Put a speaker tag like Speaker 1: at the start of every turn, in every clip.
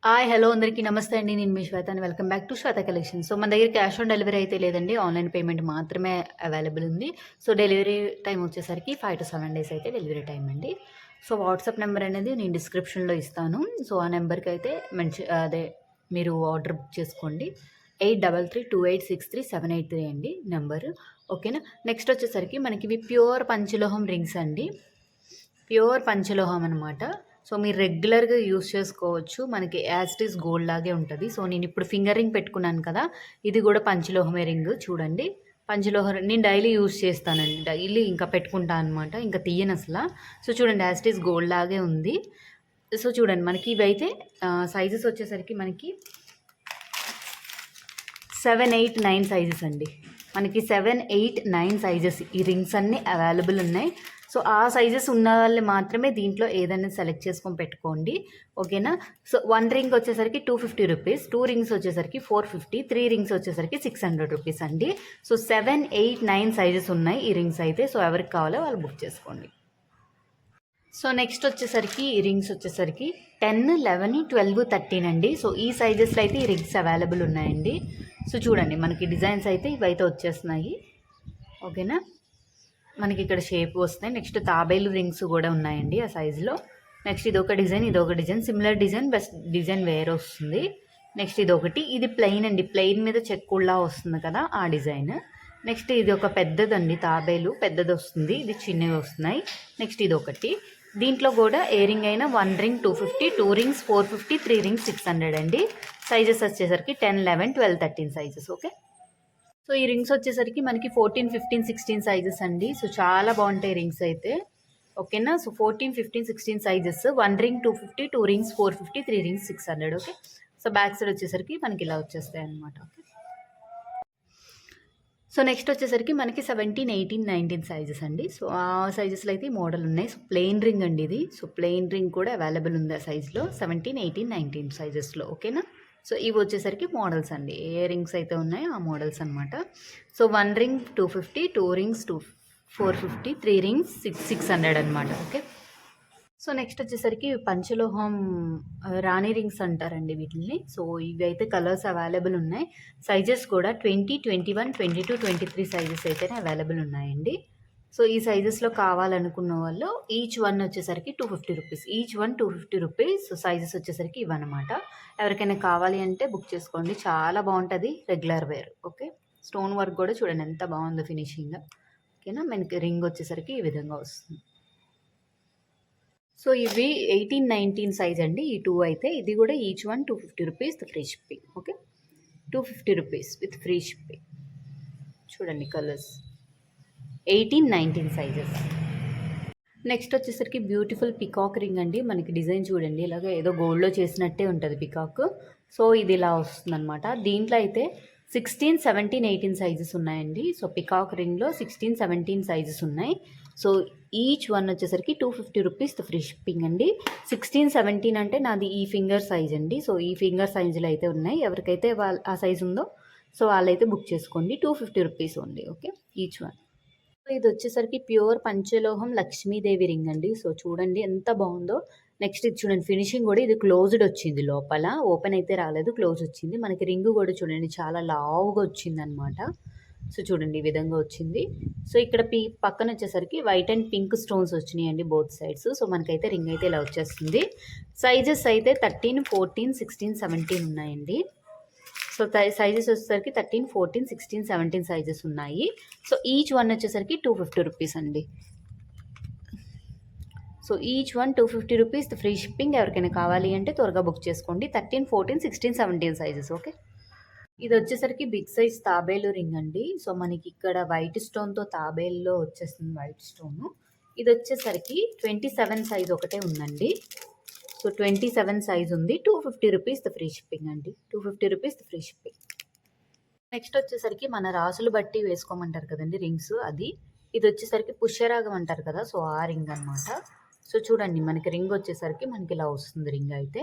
Speaker 1: Hi hello అందరికీ నమస్తే అండి. నేను మీ శ్వేత అండి. Welcome back to Shweta collection. So మన దగ్గర క్యాష్ ఆన్ డెలివరీ అయితే లేదండి. ఆన్‌లైన్ పేమెంట్ మాత్రమే అవైలబుల్ ఉంది. సో డెలివరీ టైం వచ్చేసరికి 5-7 డేస్ అయితే డెలివరీ టైం అండి. సో వాట్సాప్ నెంబర్ అనేది నేను డిస్క్రిప్షన్‌లో ఇస్తాను. సో ఆ నెంబర్‌కి అయితే అదే మీరు ఆర్డర్ బుక్ చేసుకోండి. 8332863783 అండి నెంబరు. ఓకేనా. నెక్స్ట్ వచ్చేసరికి మనకి ఇవి ప్యూర్ పంచలోహం రింగ్స్ అండి. ప్యూర్ పంచలోహం అనమాట. సో మీరు రెగ్యులర్గా యూస్ చేసుకోవచ్చు. మనకి యాజ్ ఇట్ ఈస్ గోల్డ్ లాగే ఉంటుంది. సో నేను ఇప్పుడు ఫింగర్ రింగ్ పెట్టుకున్నాను కదా, ఇది కూడా పంచలోహమే రింగ్ చూడండి. పంచలోహ నేను డైలీ యూస్ చేస్తానండి. డైలీ ఇంకా పెట్టుకుంటాను అనమాట. ఇంకా తీయను అసలు. సో చూడండి యాజ్ ఇట్ ఈస్ గోల్డ్ లాగే ఉంది. సో చూడండి మనకి ఇవైతే సైజెస్ వచ్చేసరికి మనకి 7, 8, 9 సైజెస్ అండి. మనకి 7, 8, 9 సైజెస్ ఈ రింగ్స్ అన్నీ అవైలబుల్ ఉన్నాయి. సో ఆ సైజెస్ ఉన్న వాళ్ళు మాత్రమే దీంట్లో ఏదైనా సెలెక్ట్ చేసుకొని పెట్టుకోండి. ఓకేనా. సో 1 రింగ్ వచ్చేసరికి 250 రూపీస్, 2 రింగ్స్ వచ్చేసరికి 450, 3 రింగ్స్ వచ్చేసరికి 600 రూపీస్ అండి. సో 7, 8, 9 సైజెస్ ఉన్నాయి ఈ రింగ్స్ అయితే. సో ఎవరికి కావాలో వాళ్ళు బుక్ చేసుకోండి. సో నెక్స్ట్ వచ్చేసరికి ఈ రింగ్స్ వచ్చేసరికి 10, 11, 12, 13 అండి. సో ఈ సైజెస్లో అయితే ఈ రింగ్స్ అవైలబుల్ ఉన్నాయండి. సో చూడండి మనకి డిజైన్స్ అయితే ఇవైతే వచ్చేస్తున్నాయి. ఓకేనా. మనకి ఇక్కడ షేప్ వస్తున్నాయి. నెక్స్ట్ తాబేలు రింగ్స్ కూడా ఉన్నాయండి ఆ సైజులో. నెక్స్ట్ ఇదొక design similar design, best design వేరే వస్తుంది. నెక్స్ట్ ఇది ప్లెయిన్ అండి. ప్లెయిన్ మీద చెక్కుల్లా వస్తుంది కదా ఆ డిజైన్. నెక్స్ట్ ఇది ఒక పెద్దదండి, తాబేలు పెద్దది వస్తుంది. ఇది చిన్నవి వస్తున్నాయి. నెక్స్ట్ ఇదొకటి. దీంట్లో కూడా ఏ రింగ్ అయినా 1 రింగ్ 250, 2 రింగ్స్ 450, 3 రింగ్స్ 600 అండి. సైజెస్ వచ్చేసరికి 10, 11, 12, 13 సైజెస్. ఓకే. సో ఈ రింగ్స్ వచ్చేసరికి మనకి 14, 15, 16 సైజెస్ అండి. సో చాలా బాగుంటాయి రింగ్స్ అయితే. ఓకేనా. So 14, 15, 16 sizes. 1 ring 250, 2 rings 450, 3 rings 600. Okay. So back side వచ్చేసరికి మనకి ఇలా వచ్చేస్తాయి అనమాట. ఓకే. సో నెక్స్ట్ వచ్చేసరికి మనకి 17, 18, 19 సైజెస్ అండి. సో ఆ సైజెస్లో అయితే మోడల్ ఉన్నాయి. సో ప్లెయిన్ రింగ్ అండి ఇది. సో ప్లెయిన్ రింగ్ కూడా అవైలబుల్ ఉంది ఆ సైజులో 17, 18, 19 సైజెస్లో. ఓకేనా. సో ఇవి వచ్చేసరికి మోడల్స్ అండి. ఏ రింగ్స్ అయితే ఉన్నాయో ఆ మోడల్స్ అనమాట. సో 1 రింగ్ 250, 2 రింగ్స్ 450, 3 రింగ్స్ 600 అనమాట. ఓకే. సో నెక్స్ట్ వచ్చేసరికి పంచలోహం రాణి రింగ్స్ అంటారండి వీటిని. సో ఇవి అయితే కలర్స్ అవైలబుల్ ఉన్నాయి. సైజెస్ కూడా 20, 21, 22, 23 సైజెస్ అయితేనే అవైలబుల్ ఉన్నాయండి. సో ఈ సైజెస్లో కావాలనుకున్న వాళ్ళు ఈచ్ వన్ వచ్చేసరికి 250 rupees. Each one 250 rupees. So sizes వచ్చేసరికి ఇవన్నమాట. ఎవరికైనా కావాలి అంటే బుక్ చేసుకోండి. చాలా బాగుంటుంది regular wear. Okay. Stone work కూడా చూడండి ఎంత బాగుందో ఫినిషింగ్. ఓకేనా. మనకి రింగ్ వచ్చేసరికి ఈ విధంగా వస్తుంది. సో ఇవి 18, 19 సైజ్ అండి. ఈ 2 అయితే. ఇది కూడా each one 250 rupees free shipping. Okay. 250 rupees with free shipping. చూడండి కలర్స్ 18, 19 సైజెస్. నెక్స్ట్ వచ్చేసరికి బ్యూటిఫుల్ పికాక్ రింగ్ అండి. మనకి డిజైన్ చూడండి ఇలాగ ఏదో గోల్డ్లో చేసినట్టే ఉంటుంది పికాక్. సో ఇది ఇలా వస్తుంది అనమాట. దీంట్లో అయితే 16, 17, 18 సైజెస్ ఉన్నాయండి. సో పికాక్ రింగ్లో 16, 17 సైజెస్ ఉన్నాయి. సో ఈచ్ వన్ వచ్చేసరికి 250 రూపీస్ ఫ్రీ షిప్పింగ్ అండి. 16, 17 అంటే నాది ఈ ఫింగర్ సైజ్ అండి. సో ఈ ఫింగర్ సైజులో అయితే ఉన్నాయి. ఎవరికైతే ఆ సైజ్ ఉందో సో వాళ్ళైతే బుక్ చేసుకోండి. 250 రూపీస్ ఉంది. ఓకే. Each one. ఇది వచ్చేసరికి ప్యూర్ పంచలోహం లక్ష్మీదేవి రింగ్ అండి. సో చూడండి ఎంత బాగుందో. నెక్స్ట్ ఇది చూడండి ఫినిషింగ్ కూడా ఇది క్లోజ్డ్ వచ్చింది. లోపల ఓపెన్ అయితే రాలేదు, క్లోజ్ వచ్చింది. మనకి రింగ్ కూడా చూడండి చాలా లావుగా వచ్చింది అనమాట. సో చూడండి ఈ విధంగా వచ్చింది. సో ఇక్కడ పక్కన వచ్చేసరికి వైట్ అండ్ పింక్ స్టోన్స్ వచ్చినాయండి బోత్ సైడ్స్. సో మనకైతే రింగ్ అయితే ఇలా వచ్చేస్తుంది. సైజెస్ అయితే 13, 14, 16, 17 ఉన్నాయండి. సో సైజెస్ వచ్చేసరికి 13, 14, 16, 17 సైజెస్ ఉన్నాయి. సో ఈచ్ వన్ వచ్చేసరికి 250 రూపీస్ అండి. So each one 250 rupees free shipping. ఎవరికైనా కావాలి అంటే త్వరగా బుక్ చేసుకోండి. 13, 14, 16, 17 సైజెస్. ఓకే. ఇది వచ్చేసరికి బిగ్ సైజ్ తాబేలు రింగ్ అండి. సో మనకి ఇక్కడ వైట్ స్టోన్తో తాబేల్లో వచ్చేస్తుంది వైట్ స్టోను. ఇది వచ్చేసరికి 27 సైజ్ ఒకటే ఉందండి. సో 27 సైజ్ ఉంది. 250 రూపీస్ ఫ్రీ షిప్పింగ్ అండి. 250 రూపీస్ ఫ్రీ షిప్పింగ్. నెక్స్ట్ వచ్చేసరికి మన రాసులు బట్టి వేసుకోమంటారు కదండి రింగ్స్, అది. ఇది వచ్చేసరికి పుష్యరాగం అంటారు కదా. సో ఆ రింగ్ అనమాట. సో చూడండి మనకి రింగ్ వచ్చేసరికి మనకి ఇలా వస్తుంది రింగ్ అయితే.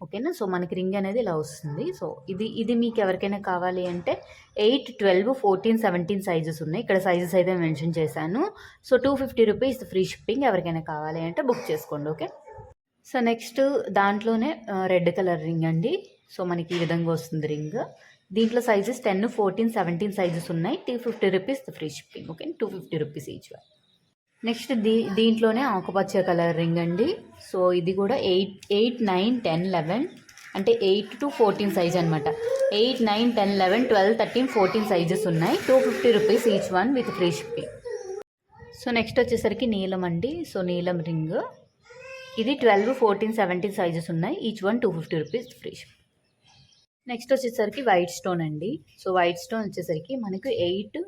Speaker 1: ఓకేనా. సో మనకి రింగ్ అనేది ఇలా వస్తుంది. సో ఇది మీకు ఎవరికైనా కావాలి అంటే 8, 12, 14, 17 సైజెస్ ఉన్నాయి. ఇక్కడ సైజెస్ అయితే మెన్షన్ చేశాను. So 250 rupees free shipping. ఎవరికైనా కావాలి అంటే బుక్ చేసుకోండి. ఓకే. సో నెక్స్ట్ దాంట్లోనే రెడ్ కలర్ రింగ్ అండి. సో మనకి ఈ విధంగా వస్తుంది రింగ్. దీంట్లో సైజెస్ 10, 14, 17 సైజెస్ ఉన్నాయి. 250 rupees free shipping. Okay, 250 rupees each one. Next దీంట్లోనే ఆకుపచ్చ కలర్ రింగ్ అండి. సో ఇది కూడా 8, 9, 10, 11 అంటే 8 to 14 సైజ్ అనమాట. 8, 9, 10, 11, 12, 13, 14 సైజెస్ ఉన్నాయి. 250 rupees each one with free shipping. So next వచ్చేసరికి నీలం అండి. సో నీలం రింగ్ ఇది 12, 14, 17 సైజెస్ ఉన్నాయి. Each one 250 rupees free shipping. Next వచ్చేసరికి వైట్ స్టోన్ అండి. సో వైట్ స్టోన్ వచ్చేసరికి మనకు 8,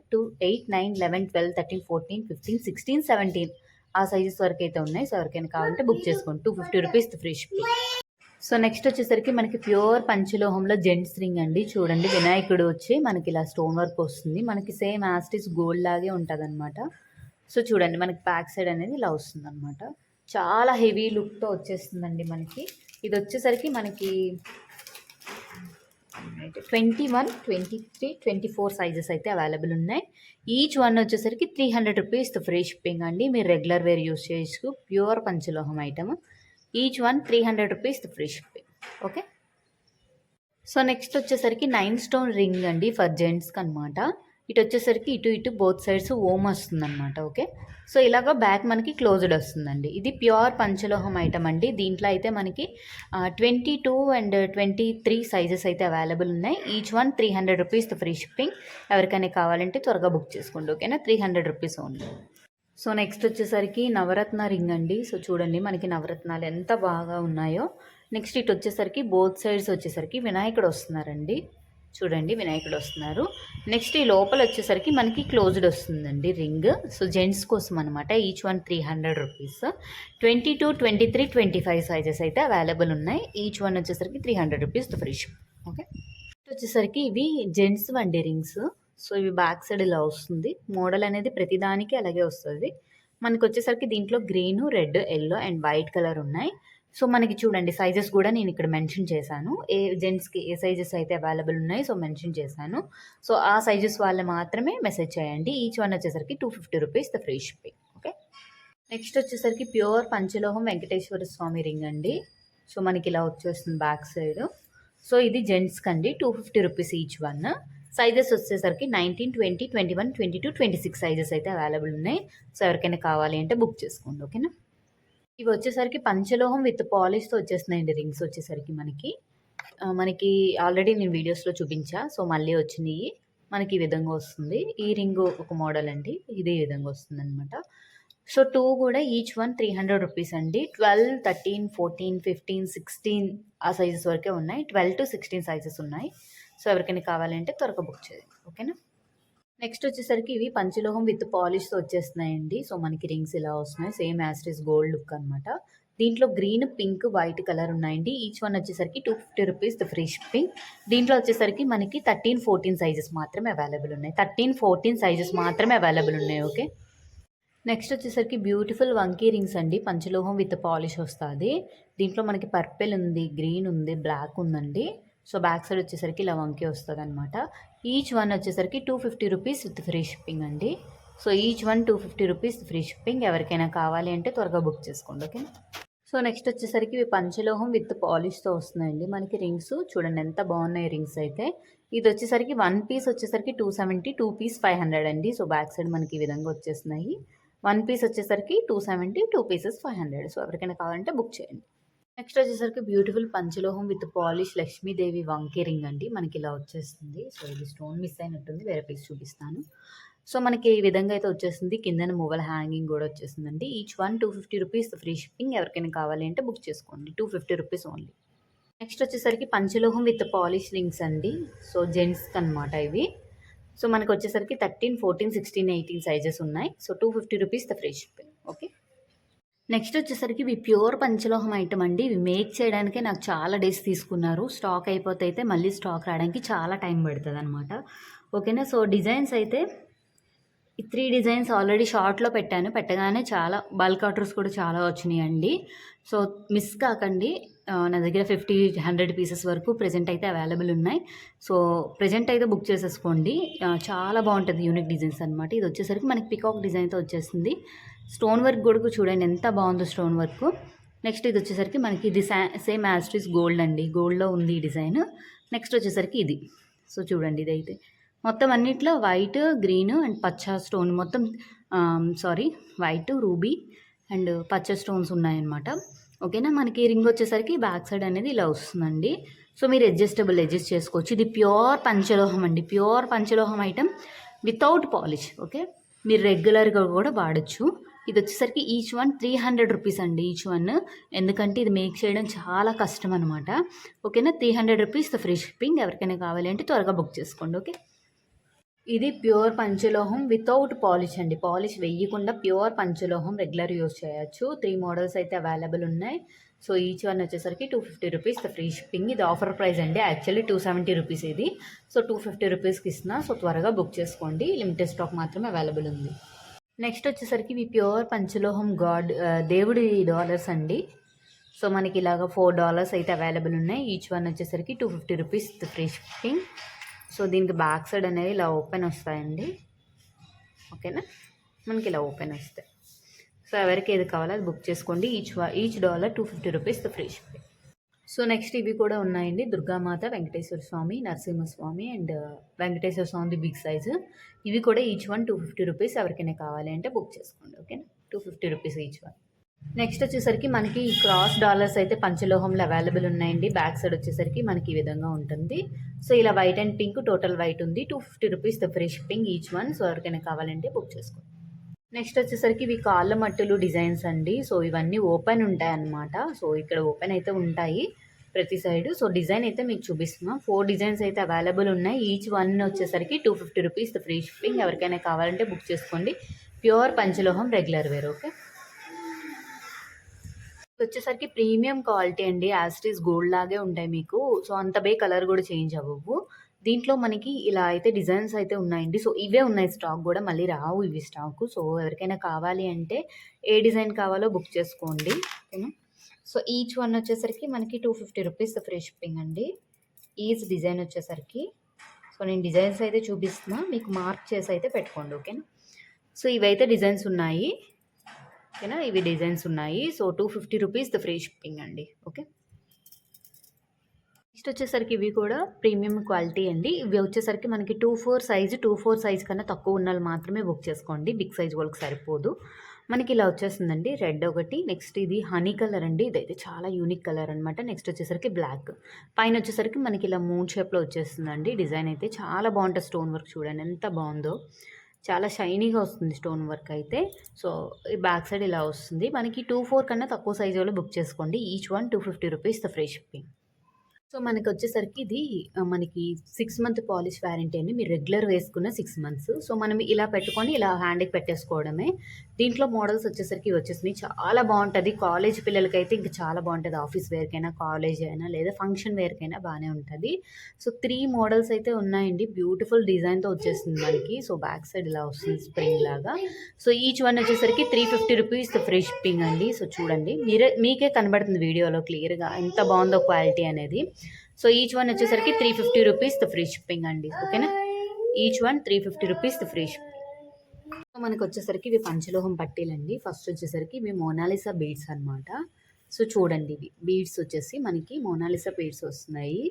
Speaker 1: 9, 11, 12, 13, 14, 15, 16, 17 ఆ సైజెస్ వరకు అయితే ఉన్నాయి. సో ఎవరికైనా కావాలంటే బుక్ చేసుకోండి. 250 rupees free shipping. So next వచ్చేసరికి మనకి ప్యూర్ పంచలోహంలో జెంట్స్ రింగ్ అండి. చూడండి, వినాయకుడు వచ్చి మనకి ఇలా స్టోన్ వర్క్ వస్తుంది. మనకి సేమ్ యాస్టిస్ గోల్డ్ లాగే ఉంటుంది అనమాట. సో చూడండి, మనకి బ్యాక్ సైడ్ అనేది ఇలా వస్తుంది అనమాట. చాలా హెవీ లుక్తో వచ్చేస్తుందండి మనకి. ఇది వచ్చేసరికి మనకి 21, 23, 24 సైజెస్ అయితే అవైలబుల్ ఉన్నాయి. ఈచ్ వన్ వచ్చేసరికి 300 రూపీస్ ఫ్రీ షిప్పింగ్ అండి. మీరు రెగ్యులర్ వేర్ యూస్ చేయొచ్చు. ప్యూర్ పంచలోహం item. Each one 300 rupees free shipping. Okay. So next వచ్చేసరికి 9 స్టోన్ రింగ్ అండి ఫర్ జెంట్స్కి అనమాట. ఇటు వచ్చేసరికి ఇటు బోత్ సైడ్స్ ఓమ్ వస్తుంది అనమాట. ఓకే. సో ఇలాగ బ్యాక్ మనకి క్లోజ్డ్ వస్తుందండి. ఇది ప్యూర్ పంచలోహం ఐటమ్ అండి. దీంట్లో అయితే మనకి 22 and 23 సైజెస్ అయితే అవైలబుల్ ఉన్నాయి. Each one 300 rupees free shipping. ఎవరికైనా కావాలంటే త్వరగా బుక్ చేసుకోండి. ఓకేనా, 300 రూపీస్ ఓన్లీ. సో నెక్స్ట్ వచ్చేసరికి నవరత్న రింగ్ అండి. సో చూడండి, మనకి నవరత్నాలు ఎంత బాగా ఉన్నాయో. నెక్స్ట్ ఇటు వచ్చేసరికి బోత్ సైడ్స్ వచ్చేసరికి వినాయకుడు వస్తున్నారండి. చూడండి, వినాయకుడు వస్తున్నారు. నెక్స్ట్ ఈ లోపల వచ్చేసరికి మనకి క్లోజ్డ్ వస్తుందండి రింగ్. సో జెంట్స్ కోసం అనమాట. Each one 300 rupees. 22, 23, 25 సైజెస్ అయితే అవైలబుల్ ఉన్నాయి. ఈచ్ వన్ వచ్చేసరికి 300 రూపీస్ ఫ్రీ షిప్. ఓకే. వచ్చేసరికి ఇవి జెంట్స్ వండి రింగ్స్. సో ఇవి బ్యాక్ సైడ్ ఇలా వస్తుంది. మోడల్ అనేది ప్రతిదానికి అలాగే వస్తుంది. మనకు వచ్చేసరికి దీంట్లో green, red, yellow and white colour ఉన్నాయి. సో మనకి చూడండి, సైజెస్ కూడా నేను ఇక్కడ మెన్షన్ చేశాను. జెంట్స్కి ఏ సైజెస్ అయితే అవైలబుల్ ఉన్నాయి సో మెన్షన్ చేశాను. సో ఆ సైజెస్ వాళ్ళు మాత్రమే మెసేజ్ చేయండి. ఈచ్ వన్ వచ్చేసరికి 250 rupees free shipping. Okay. Next వచ్చేసరికి ప్యూర్ పంచలోహం వెంకటేశ్వర స్వామి రింగ్ అండి. సో మనకి ఇలా వచ్చేస్తుంది బ్యాక్ సైడ్. సో ఇది జెంట్స్కి అండి. 250 రూపీస్ ఈచ్ వన్. సైజెస్ వచ్చేసరికి 19, 20, 21, 22, 26 సైజెస్ అయితే అవైలబుల్ ఉన్నాయి. సో ఎవరికైనా కావాలి అంటే బుక్ చేసుకోండి. ఓకేనా. ఇవి వచ్చేసరికి పంచలోహం విత్ పాలిష్తో వచ్చేస్తున్నాయండి రింగ్స్ వచ్చేసరికి మనకి ఆల్రెడీ నేను వీడియోస్లో చూపించా. సో మళ్ళీ వచ్చినాయి. మనకి ఈ విధంగా వస్తుంది. ఈ రింగ్ ఒక మోడల్ అండి. ఇది ఈ విధంగా వస్తుంది అనమాట. సో 2 కూడా ఈచ్ వన్ 300 రూపీస్ అండి. 12, 13, 14, 15, 16 ఆ సైజెస్ వరకే ఉన్నాయి. 12 to 16 సైజెస్ ఉన్నాయి. సో ఎవరికైనా కావాలంటే త్వరగా బుక్ చేయండి. ఓకేనా. నెక్స్ట్ వచ్చేసరికి ఇవి పంచలోహం విత్ పాలిష్తో వచ్చేస్తున్నాయండి. సో మనకి రింగ్స్ ఇలా వస్తున్నాయి. సేమ్ యాస్టిస్ గోల్డ్ లుక్ అనమాట. దీంట్లో గ్రీన్, పింక్, వైట్ కలర్ ఉన్నాయండి. ఈచ్ వన్ వచ్చేసరికి 250 రూపీస్ ఫ్రీ షిప్పింగ్. దీంట్లో వచ్చేసరికి మనకి 13, 14 సైజెస్ మాత్రమే అవైలబుల్ ఉన్నాయి. 13, 14 సైజెస్ మాత్రమే అవైలబుల్ ఉన్నాయి. ఓకే. నెక్స్ట్ వచ్చేసరికి బ్యూటిఫుల్ వంకీ రింగ్స్ అండి. పంచలోహం విత్ పాలిష్ వస్తుంది. దీంట్లో మనకి పర్పుల్ ఉంది, గ్రీన్ ఉంది, బ్లాక్ ఉందండి. సో బ్యాక్ సైడ్ వచ్చేసరికి ఇలా వంకీ వస్తుంది అనమాట. ఈచ్ వన్ వచ్చేసరికి 250 రూపీస్ విత్ ఫ్రీ షిప్పింగ్ అండి. So each one 250 rupees free shipping. ఎవరికైనా కావాలి అంటే త్వరగా బుక్ చేసుకోండి. ఓకే. సో నెక్స్ట్ వచ్చేసరికి ఇవి పంచలోహం విత్ పాలిష్తో వస్తున్నాయండి మనకి రింగ్స్. చూడండి ఎంత బాగున్నాయి రింగ్స్ అయితే. ఇది వచ్చేసరికి 1 పీస్ వచ్చేసరికి 270, 2 పీస్ 500 అండి. సో బ్యాక్ సైడ్ మనకి ఈ విధంగా వచ్చేస్తున్నాయి. 1 పీస్ వచ్చేసరికి 270, 2 పీసెస్ 500. సో ఎవరికైనా కావాలంటే బుక్ చేయండి. నెక్స్ట్ వచ్చేసరికి బ్యూటిఫుల్ పంచలోహం విత్ పాలిష్ లక్ష్మీదేవి వంకీ రింగ్ అండి. మనకి ఇలా వచ్చేస్తుంది. సో ఇది స్టోన్ మిస్ అయినట్టుంది, వేరే పీస్ చూపిస్తాను. సో మనకి ఈ విధంగా అయితే వచ్చేస్తుంది. కిందన మూవల్ హ్యాంగింగ్ కూడా వచ్చేస్తుందండి. Each one 250 rupees free shipping. ఎవరికైనా కావాలి అంటే బుక్ చేసుకోండి. 250 రూపీస్ ఓన్లీ. నెక్స్ట్ వచ్చేసరికి పంచలోహం విత్ పాలిష్ రింగ్స్ అండి. సో జెంట్స్కి అనమాట ఇవి. సో మనకు వచ్చేసరికి 13, 14, 16, 18 సైజెస్ ఉన్నాయి. So 250 rupees free shipping. Okay. Next వచ్చేసరికి ఇవి ప్యూర్ పంచలోహం ఐటమ్ అండి. ఇవి మేక్ చేయడానికే నాకు చాలా డేస్ తీసుకున్నారు. స్టాక్ అయిపోతే అయితే మళ్ళీ స్టాక్ రావడానికి చాలా టైం పడుతుంది అనమాట. ఓకేనా. సో డిజైన్స్ అయితే ఈ 3 డిజైన్స్ ఆల్రెడీ షార్ట్లో పెట్టగానే చాలా బల్క్ ఆర్డర్స్ కూడా చాలా వచ్చినాయండి. సో మిస్ కాకండి. నా దగ్గర 50, 100 పీసెస్ వరకు ప్రెజెంట్ అయితే అవైలబుల్ ఉన్నాయి. సో ప్రెజెంట్ అయితే బుక్ చేసేసుకోండి. చాలా బాగుంటుంది, యూనిక్ డిజైన్స్ అనమాట. ఇది వచ్చేసరికి మనకి పికాక్ డిజైన్తో వచ్చేస్తుంది. స్టోన్ వర్క్ కూడా చూడండి ఎంత బాగుందో స్టోన్ వర్క్. నెక్స్ట్ ఇది వచ్చేసరికి మనకి ఇది సేమ్ యాస్ట్రీస్ గోల్డ్ అండి, గోల్డ్లో ఉంది ఈ డిజైన్. నెక్స్ట్ వచ్చేసరికి ఇది. సో చూడండి ఇదైతే మొత్తం అన్నిట్లో వైట్, గ్రీన్ అండ్ పచ్చ స్టోన్ మొత్తం వైట్, రూబీ అండ్ పచ్చ స్టోన్స్ ఉన్నాయన్నమాట. ఓకేనా. మనకి రింగ్ వచ్చేసరికి బ్యాక్ సైడ్ అనేది ఇలా వస్తుందండి. సో మీరు అడ్జస్ట్ చేసుకోవచ్చు. ఇది ప్యూర్ పంచలోహం అండి, ప్యూర్ పంచలోహం ఐటమ్ వితౌట్ పాలిష్. ఓకే, మీరు రెగ్యులర్గా కూడా వాడచ్చు. ఇది వచ్చేసరికి ఈచ్ వన్ 300 రూపీస్ అండి, ఈచ్ వన్. ఎందుకంటే ఇది మేక్ చేయడం చాలా కష్టం అనమాట. ఓకేనా. 300 రూపీస్ ఫ్రీ షిప్పింగ్. ఎవరికైనా కావాలి అంటే త్వరగా బుక్ చేసుకోండి. ఓకే, ఇది ప్యూర్ పంచలోహం వితౌట్ పాలిష్ అండి, పాలిష్ వేయకుండా ప్యూర్ పంచలోహం రెగ్యులర్ యూస్ చేయొచ్చు. 3 మోడల్స్ అయితే అవైలబుల్ ఉన్నాయి. సో ఈచ్ వన్ వచ్చేసరికి 250 రూపీస్ ఫ్రీ షిప్పింగ్. ఇది ఆఫర్ ప్రైస్ అండి, యాక్చువల్లీ 270 రూపీస్ ఇది. సో 250 రూపీస్కి ఇస్తున్నా. సో త్వరగా బుక్ చేసుకోండి, లిమిటెడ్ స్టాక్ మాత్రమే అవైలబుల్ ఉంది. నెక్స్ట్ వచ్చేసరికి ఇవి ప్యూర్ పంచలోహం దేవుడి డాలర్స్ అండి. సో మనకి ఇలాగ $4 అయితే అవైలబుల్ ఉన్నాయి. ఈచ్ వన్ వచ్చేసరికి 250 రూపీస్ ఫ్రీ షిప్పింగ్. సో దీనికి బ్యాక్ సైడ్ అనేవి ఇలా ఓపెన్ వస్తాయండి. ఓకేనా, మనకి ఇలా ఓపెన్ వస్తాయి. సో ఎవరికి ఏది కావాలో అది బుక్ చేసుకోండి. Each dollar 250 rupees free shipping. So next ఇవి కూడా ఉన్నాయండి, Durgamata, Venkateswara Swamy, Narasimhaswamy and Venkateswara Swamy big size. ఇవి కూడా ఈచ్ వన్ 250 రూపీస్. ఎవరికైనా కావాలి అంటే బుక్ చేసుకోండి. ఓకేనా, 250 రూపీస్ ఈచ్ వన్. నెక్స్ట్ వచ్చేసరికి మనకి ఈ క్రాస్ డాలర్స్ అయితే పంచలోహంలో అవైలబుల్ ఉన్నాయండి. బ్యాక్ సైడ్ వచ్చేసరికి మనకి ఈ విధంగా ఉంటుంది. సో ఇలా white and pink, total white ఉంది. 250 rupees free shipping each one. So ఎవరికైనా కావాలంటే బుక్ చేసుకోండి. నెక్స్ట్ వచ్చేసరికి ఇవి కాళ్ళ మట్టులు డిజైన్స్ అండి. సో ఇవన్నీ ఓపెన్ ఉంటాయి అన్నమాట. సో ఇక్కడ ఓపెన్ అయితే ఉంటాయి ప్రతి సైడ్. సో డిజైన్ అయితే మీకు చూపిస్తున్నా. 4 డిజైన్స్ అయితే అవైలబుల్ ఉన్నాయి. ఈచ్ వన్ వచ్చేసరికి 250 రూపీస్ ఫ్రీ షిప్పింగ్. ఎవరికైనా కావాలంటే బుక్ చేసుకోండి. ప్యూర్ పంచలోహం రెగ్యులర్ వేర్. ఓకే, వచ్చేసరికి ప్రీమియం క్వాలిటీ అండి, యాస్టీస్ గోల్డ్ లాగే ఉంటాయి మీకు. సో అంత కలర్ కూడా చేంజ్ అవ్వవు. దీంట్లో మనకి ఇలా అయితే డిజైన్స్ అయితే ఉన్నాయండి. సో ఇవే ఉన్నాయి స్టాక్ కూడా, మళ్ళీ రావు ఇవి స్టాకు. సో ఎవరికైనా కావాలి అంటే ఏ డిజైన్ కావాలో బుక్ చేసుకోండి. ఓకేనా. సో ఈచ్ వన్ వచ్చేసరికి మనకి 250 రూపీస్ ఫ్రీ షిప్పింగ్ అండి. ఈచ్ డిజైన్ వచ్చేసరికి. సో నేను డిజైన్స్ అయితే చూపిస్తున్నా, మీకు మార్క్ చేసి అయితే పెట్టుకోండి. ఓకేనా. సో ఇవైతే డిజైన్స్ ఉన్నాయి. ఓకేనా, ఇవి డిజైన్స్ ఉన్నాయి. సో 250 రూపీస్ ఫ్రీ షిప్పింగ్ అండి. ఓకే, నెక్స్ట్ వచ్చేసరికి ఇవి కూడా ప్రీమియం క్వాలిటీ అండి. ఇవి వచ్చేసరికి మనకి 24 సైజ్ కన్నా తక్కువ ఉన్న వాళ్ళు మాత్రమే బుక్ చేసుకోండి, బిగ్ సైజ్ వాళ్ళకి సరిపోదు. మనకి ఇలా వచ్చేస్తుందండి, రెడ్ ఒకటి. నెక్స్ట్ ఇది హనీ కలర్ అండి, ఇదైతే చాలా యూనిక్ కలర్ అనమాట. నెక్స్ట్ వచ్చేసరికి బ్లాక్, పైన వచ్చేసరికి మనకి ఇలా మూన్ షేప్లో వచ్చేస్తుందండి. డిజైన్ అయితే చాలా బాగుంటుంది. స్టోన్ వర్క్ చూడండి ఎంత బాగుందో, చాలా షైనీగా వస్తుంది స్టోన్ వర్క్ అయితే. సో ఈ బ్యాక్ సైడ్ ఇలా వస్తుంది. మనకి 24 కన్నా తక్కువ సైజ్ వాళ్ళు బుక్ చేసుకోండి. Each one 250 rupees free shipping. So మనకి వచ్చేసరికి ఇది మనకి 6 మంత్ పాలిష్ వ్యారంటీ అండి. మీరు రెగ్యులర్ వేసుకున్న 6 మంత్స్. సో మనం ఇలా పెట్టుకొని ఇలా హ్యాండ్కి పెట్టేసుకోవడమే. దీంట్లో మోడల్స్ వచ్చేసరికి వచ్చేసినాయి, చాలా బాగుంటుంది. కాలేజ్ పిల్లలకైతే ఇంకా చాలా బాగుంటుంది. ఆఫీస్ వేర్కైనా, కాలేజ్ అయినా లేదా ఫంక్షన్ వేర్కైనా బాగానే ఉంటుంది. సో 3 మోడల్స్ అయితే ఉన్నాయండి. బ్యూటిఫుల్ డిజైన్తో వచ్చేస్తుంది మనకి. సో బ్యాక్ సైడ్ ఇలా వస్తుంది స్ప్రింగ్ లాగా. సో ఈచ్ వన్ వచ్చేసరికి 350 రూపీస్ ఫ్రీ షిప్పింగ్ అండి. సో చూడండి, మీకే కనబడుతుంది వీడియోలో క్లియర్గా ఎంత బాగుందో క్వాలిటీ అనేది. సో ఈచ్ వన్ వచ్చేసరికి 350 రూపీస్ ఫ్రీ షిప్పింగ్ అండి. ఓకేనా, each one 350 rupees free shipping. So మనకు వచ్చేసరికి ఇవి పంచలోహం పట్టీలండి. ఫస్ట్ వచ్చేసరికి ఇవి మోనాలిసా బీడ్స్ అనమాట. సో చూడండి, ఇవి బీడ్స్ వచ్చేసి మనకి మోనాలిసా బీడ్స్ వస్తున్నాయి,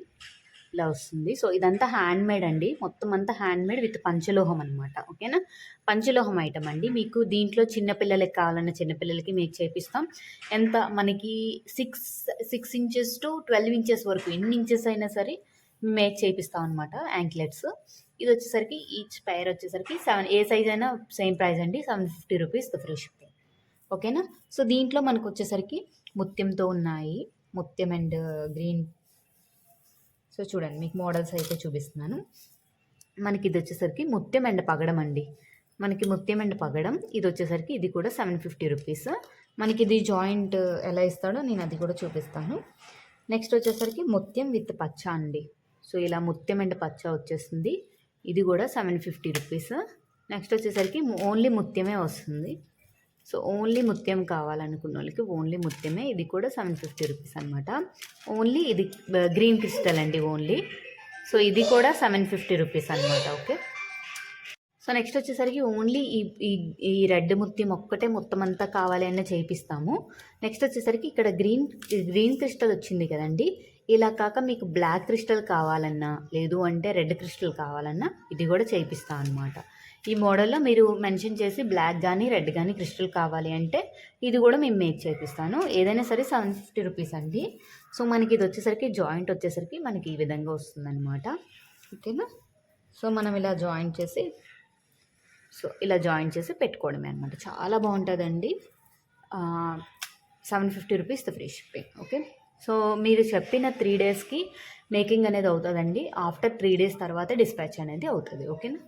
Speaker 1: ఇలా వస్తుంది. సో ఇదంతా హ్యాండ్ మేడ్ అండి, మొత్తం అంతా హ్యాండ్ మేడ్ విత్ పంచలోహం అనమాట. ఓకేనా, పంచలోహం ఐటమ్ అండి. మీకు దీంట్లో చిన్నపిల్లలకి కావాలన్న చిన్నపిల్లలకి మేక్ చేపిస్తాం. ఎంత మనకి 6 ఇంచెస్ టు 12 ఇంచెస్ వరకు, ఎన్ని ఇంచెస్ అయినా సరే మేక్ చేపిస్తాం అనమాట. యాంక్లెట్స్ ఇది వచ్చేసరికి ఈచ్ పైర్ వచ్చేసరికి 7, ఏ సైజ్ అయినా సేమ్ ప్రైస్ అండి, 750 రూపీస్ ఫ్రీ షిప్పింగ్. ఓకేనా. సో దీంట్లో మనకు వచ్చేసరికి ముత్యంతో ఉన్నాయి, ముత్యం అండ్ గ్రీన్. సో చూడండి, మీకు మోడల్స్ అయితే చూపిస్తున్నాను. మనకి ఇది వచ్చేసరికి ముత్యం అండ్ పగడం అండి. మనకి ముత్యం అండ్ పగడం ఇది వచ్చేసరికి ఇది కూడా 750 రూపీస్. మనకి ఇది జాయింట్ ఎలా ఇస్తాడో నేను అది కూడా చూపిస్తాను. నెక్స్ట్ వచ్చేసరికి ముత్యం విత్ పచ్చ అండి. సో ఇలా ముత్యం అండ్ పచ్చ వచ్చేస్తుంది, ఇది కూడా 750 రూపీస్. నెక్స్ట్ వచ్చేసరికి ఓన్లీ ముత్యమే వస్తుంది. సో ఓన్లీ ముత్యం కావాలనుకున్న వాళ్ళకి ఓన్లీ ముత్యమే, ఇది కూడా 750 రూపీస్ అనమాట. ఓన్లీ ఇది గ్రీన్ క్రిస్టల్ అండి ఓన్లీ. సో ఇది కూడా 750 రూపీస్ అనమాట. ఓకే, సో సో నెక్స్ట్ వచ్చేసరికి ఓన్లీ ఈ ఈ ఈ రెడ్ ముత్యం ఒక్కటే మొత్తం అంతా కావాలి అన్న చేపిస్తాము. నెక్స్ట్ వచ్చేసరికి ఇక్కడ గ్రీన్ క్రిస్టల్ వచ్చింది కదండి, ఇలా కాక మీకు బ్లాక్ క్రిస్టల్ కావాలన్నా లేదు అంటే రెడ్ క్రిస్టల్ కావాలన్నా ఇది కూడా చేయిస్తాను అనమాట. ఈ మోడల్లో మీరు మెన్షన్ చేసి బ్లాక్ కానీ రెడ్ కానీ క్రిస్టల్ కావాలి అంటే ఇది కూడా మేము మేక్ చేపిస్తాను. ఏదైనా సరే 750 రూపీస్ అండి. సో మనకి ఇది వచ్చేసరికి జాయింట్ వచ్చేసరికి మనకి ఈ విధంగా వస్తుందన్నమాట. ఓకేనా. సో మనం ఇలా జాయింట్ చేసి పెట్టుకోవడమే అనమాట. చాలా బాగుంటుందండి. 750 rupees free shipping. Okay. So మీరు చెప్పిన 3 డేస్కి మేకింగ్ అనేది అవుతుందండి. ఆఫ్టర్ 3 డేస్ తర్వాత డిస్పాచ్ అనేది అవుతుంది. ఓకేనా.